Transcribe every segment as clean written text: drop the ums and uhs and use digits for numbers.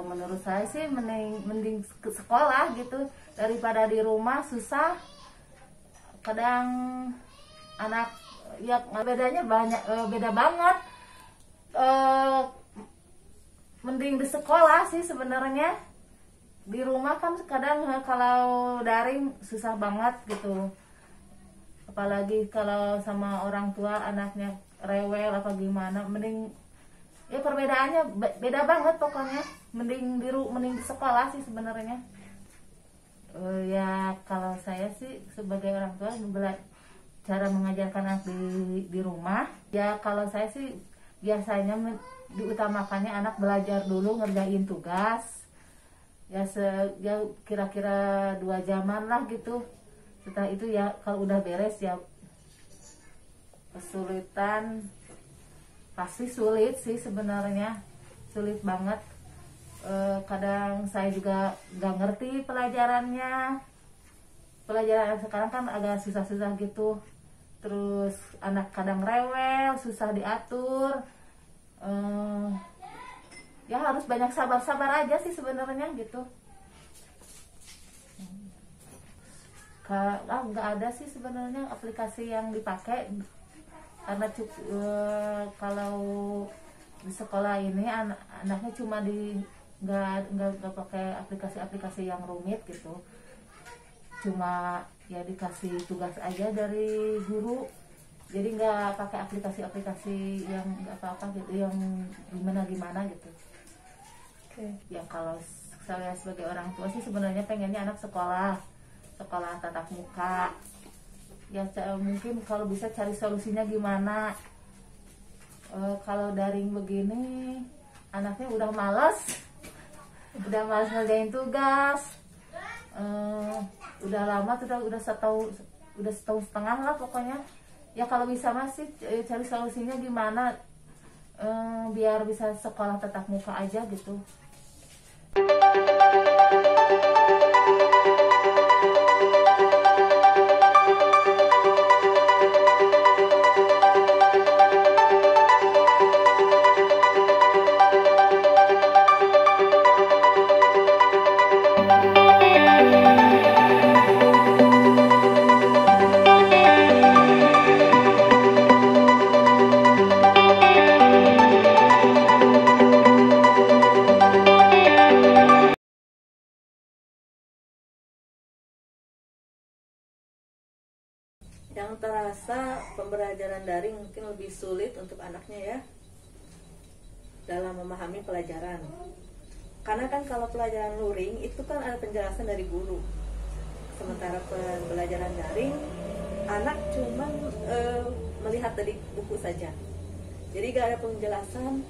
Menurut saya sih mending ke sekolah gitu daripada di rumah susah. Kadang anak ya bedanya banyak, beda banget. Mending di sekolah sih sebenarnya. Di rumah kan kadang kalau daring susah banget gitu. Apalagi kalau sama orang tua anaknya rewel apa gimana, mending ya perbedaannya beda banget pokoknya. Mending di sekolah sih sebenarnya. Ya kalau saya sih sebagai orang tua cara mengajarkan anak di rumah, ya kalau saya sih biasanya diutamakannya anak belajar dulu ngerjain tugas ya kira-kira 2 jaman lah gitu. Setelah itu ya kalau udah beres ya kesulitan pasti sulit sih sebenarnya, sulit banget. Kadang saya juga nggak ngerti pelajaran sekarang kan agak susah-susah gitu. Terus anak kadang rewel, susah diatur. Ya harus banyak sabar-sabar aja sih sebenarnya gitu. Nggak ada sih sebenarnya aplikasi yang dipakai karena kalau di sekolah ini anaknya cuma nggak pakai aplikasi-aplikasi yang rumit gitu. Cuma ya dikasih tugas aja dari guru, jadi nggak pakai aplikasi-aplikasi yang nggak apa-apa gitu, yang gimana gitu. Ya kalau saya sebagai orang tua sih sebenarnya pengennya anak sekolah tatap muka. Ya mungkin kalau bisa cari solusinya gimana. Kalau daring begini anaknya udah malas ngerjain tugas. Udah lama udah setahun setengah lah pokoknya. Ya kalau bisa masih cari solusinya gimana biar bisa sekolah tatap muka aja gitu. Yang terasa pembelajaran daring mungkin lebih sulit untuk anaknya ya dalam memahami pelajaran. Karena kan kalau pelajaran luring itu kan ada penjelasan dari guru. Sementara pembelajaran daring anak cuma melihat dari buku saja. Jadi gak ada penjelasan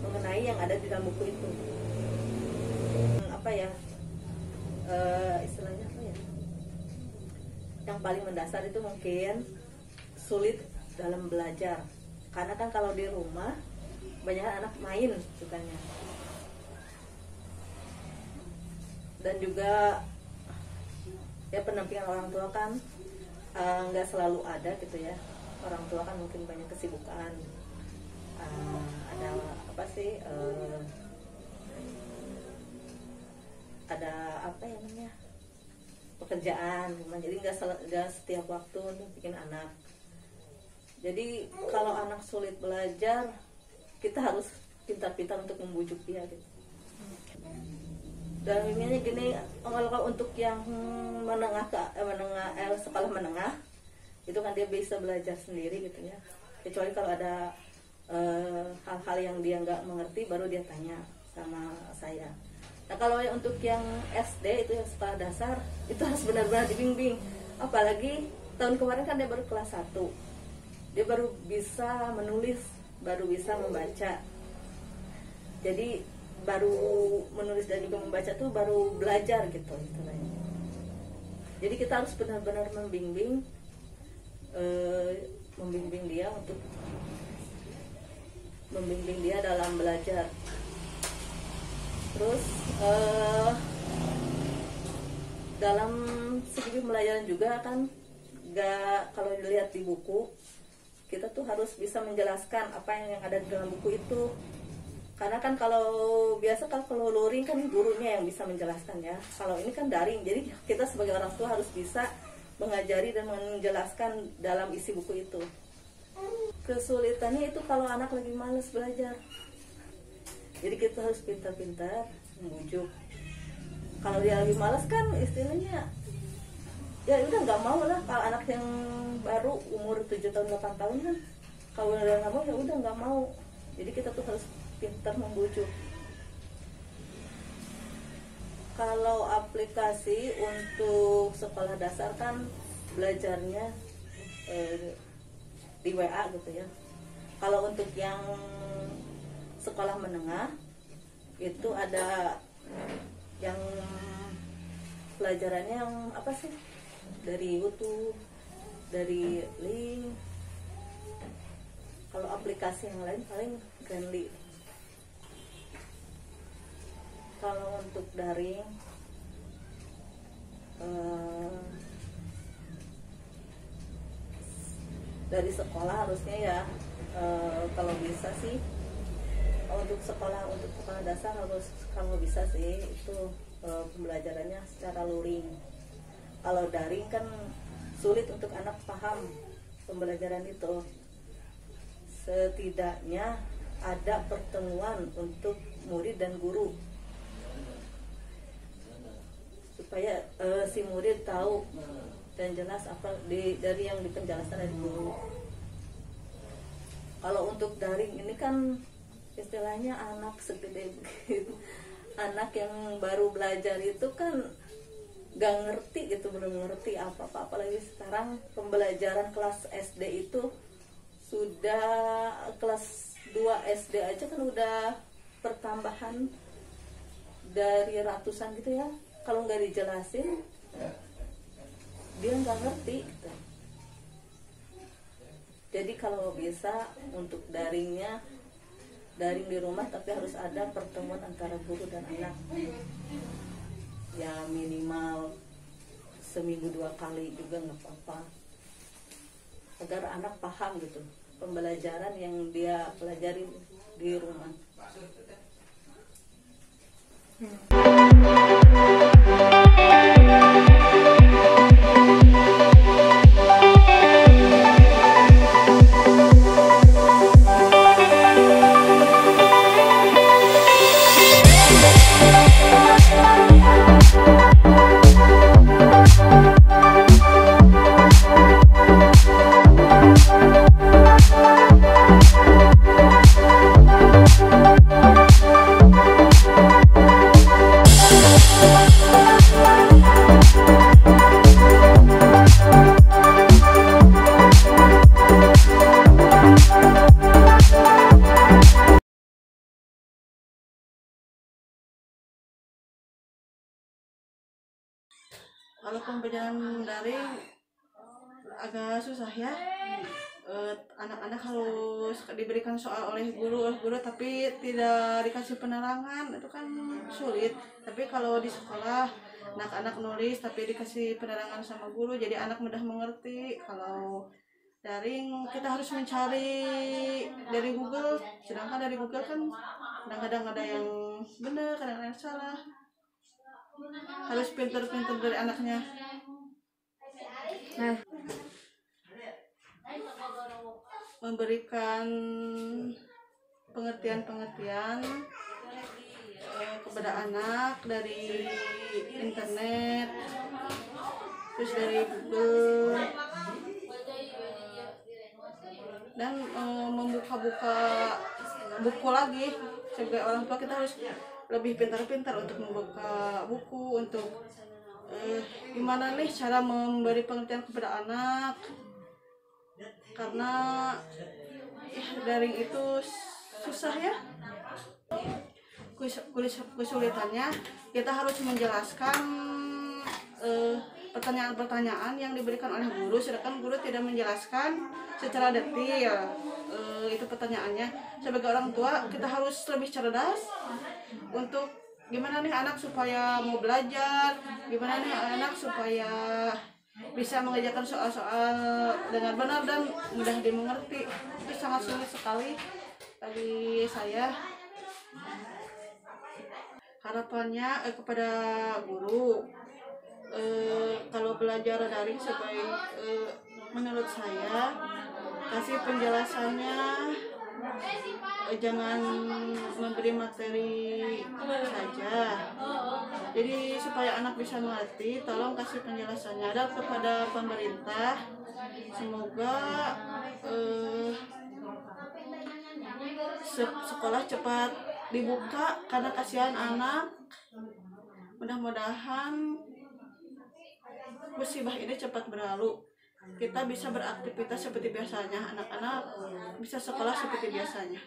mengenai yang ada di dalam buku itu. Istilahnya apa ya? Yang paling mendasar itu mungkin sulit dalam belajar, karena kan kalau di rumah banyak anak main sukanya, dan juga ya pendampingan orang tua kan nggak selalu ada gitu ya. Orang tua kan mungkin banyak kesibukan, ada apa sih ada apa ya namanya pekerjaan, jadi nggak setiap waktu untuk bikin anak. Jadi kalau anak sulit belajar, kita harus pintar-pintar untuk membujuk dia gitu. Dan ini gini, kalau untuk yang sekolah menengah itu kan dia bisa belajar sendiri gitu ya. Kecuali kalau ada hal-hal yang dia nggak mengerti, baru dia tanya sama saya. Nah kalau untuk yang SD itu yang sekolah dasar itu harus benar-benar dibimbing. Apalagi tahun kemarin kan dia baru kelas 1. Dia baru bisa menulis, baru bisa membaca. Jadi baru menulis dan juga membaca tuh baru belajar gitu istilahnya. Jadi kita harus benar-benar membimbing dia dalam belajar. Terus dalam segi pembelajaran juga kan kalau dilihat di buku, kita tuh harus bisa menjelaskan apa yang ada di dalam buku itu. Karena kan kalau biasa kan kalau luring kan gurunya yang bisa menjelaskan ya. Kalau ini kan daring, jadi kita sebagai orang tua harus bisa mengajari dan menjelaskan dalam isi buku itu. Kesulitannya itu kalau anak lagi malas belajar. Jadi kita harus pintar-pintar membujuk. Kalau dia lagi malas kan istilahnya ya udah nggak mau lah. Kalau anak yang baru umur 7 tahun 8 tahun kan kalau udah nggak mau ya udah nggak mau. Jadi kita tuh harus pintar membujuk. Kalau aplikasi untuk sekolah dasar kan belajarnya di WA gitu ya. Kalau untuk yang sekolah menengah itu ada yang pelajarannya yang apa sih, dari YouTube, dari link. Kalau aplikasi yang lain paling Granly. Kalau untuk daring dari sekolah harusnya ya kalau bisa sih untuk sekolah dasar harus kalau bisa sih itu pembelajarannya secara luring. Kalau daring kan sulit untuk anak paham pembelajaran itu. Setidaknya ada pertemuan untuk murid dan guru supaya si murid tahu dan jelas apa dari yang dipenjelasan dari guru. Kalau untuk daring ini kan istilahnya anak segede begitu, anak yang baru belajar itu kan gak ngerti gitu, belum ngerti apa-apa. Apalagi sekarang pembelajaran kelas SD itu sudah kelas 2 SD aja kan udah pertambahan dari ratusan gitu ya. Kalau nggak dijelasin dia nggak ngerti gitu. Jadi kalau bisa untuk daringnya daring di rumah, tapi harus ada pertemuan antara guru dan anak ya, minimal seminggu 2 kali juga nggak apa-apa, agar anak paham gitu pembelajaran yang dia pelajari di rumah. Kalau pembelajaran daring agak susah ya. Anak-anak harus diberikan soal oleh guru tapi tidak dikasih penerangan, itu kan sulit. Tapi kalau di sekolah anak-anak nulis tapi dikasih penerangan sama guru, jadi anak mudah mengerti. Kalau daring kita harus mencari dari Google, sedangkan dari Google kan kadang-kadang ada yang benar, kadang-kadang yang salah. Harus pintar-pintar dari anaknya. Nah, memberikan pengertian-pengertian kepada anak dari internet, terus dari Google, dan membuka-buka buku lagi. Sebagai orang tua kita harus lebih pintar-pintar untuk membuka buku, untuk gimana nih cara memberi pengertian kepada anak, karena daring itu susah ya. Kesulitannya kita harus menjelaskan pertanyaan-pertanyaan yang diberikan oleh guru, sedangkan guru tidak menjelaskan secara detail itu pertanyaannya. Sebagai orang tua kita harus lebih cerdas untuk gimana nih anak supaya mau belajar, gimana nih anak supaya bisa mengerjakan soal-soal dengan benar dan mudah dimengerti. Itu sangat sulit sekali bagi saya. Harapannya kepada guru, kalau belajar daring menurut saya kasih penjelasannya, jangan memberi materi saja. Jadi supaya anak bisa mengerti, tolong kasih penjelasannya. Dan kepada pemerintah, semoga sekolah cepat dibuka karena kasihan anak. Mudah-mudahan musibah ini cepat berlalu. Kita bisa beraktivitas seperti biasanya, anak-anak bisa sekolah seperti biasanya.